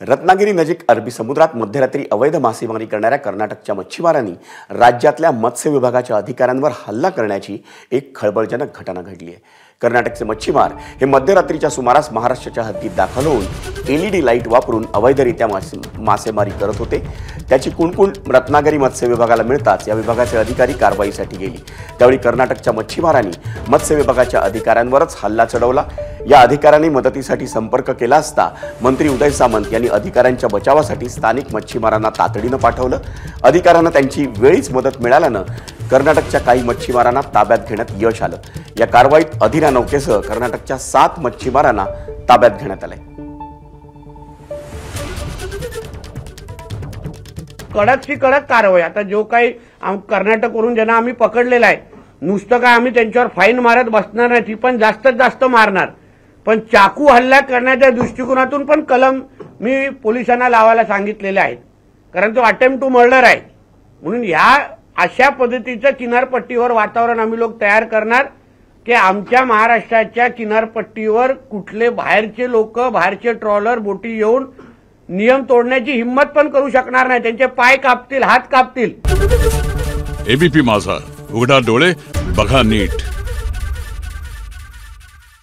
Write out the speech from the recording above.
रत्नागिरी नजीक अरबी समुद्रात मध्यरात्री अवैध मासेमारी करणाऱ्या कर्नाटकच्या मच्छीमारांनी राज्यातल्या मत्स्य विभागाच्या अधिकाऱ्यांवर हल्ला करण्याची एक खळबळजनक घटना घडली आहे। कर्नाटकचे मच्छीमार हे मध्यरात्रीच्या सुमारास महाराष्ट्राच्या हद्दीत दाखल होऊन LED लाईट वापरून अवैधरित्या मासेमारी करत होते। त्याची कुणकुण रत्नागिरी मत्स्य विभागाला मिळताच या विभागाचे अधिकारी कारवाईसाठी गेले। त्यावेळी कर्नाटकच्या मच्छीमारांनी मत्स्य विभागाच्या अधिकाऱ्यांवरच हल्ला चढवला। या अधिकाऱ्यांनी मदतीसाठी संपर्क केला असता मंत्री उदय सामंत यांनी अधिकाऱ्यांच्या बचावासाठी स्थानिक मच्छीमारांना तातडीने पाठवलं। अधिकाऱ्यांना त्यांची वेळीच मदत मिळाल्याने कर्नाटकच्या काही मच्छीमारांना ताब्यात घेण्यात यश आलं। या कारवाईत अधिरा नौकेसह कर्नाटकच्या 7 मच्छीमारांना ताब्यात घेण्यात आले। कडकची कडक कारवाई। आता जो काही कर्नाटकवरून ज्यांना आम्ही पकडलेला आहे, नुसतं काय आम्ही त्यांच्यावर फाईन मारत बसणार नाही, ती पण जास्तीत जास्त मारणार। पण चाकू हल्ला करण्याच्या दृष्टिकोनातून पण कलम मी पोलिसांना लावायला सांगितलेले आहेत, कारण तो अटेम्प्ट टू मर्डर आहे। म्हणून या अशा पद्धतीचं किनारपट्टीवर वातावरण आम्ही लोक तयार करणार की आमच्या महाराष्ट्राच्या किनारपट्टीवर कुठले बाहेरचे लोक, बाहेरचे ट्रॉलर बोटी येऊन नियम तोडण्याची हिम्मत पण करू शकणार नाही। त्यांचे पाय कापतील, हात कापतील। एबीपी माझा, उघडा डोळे बघा नीट।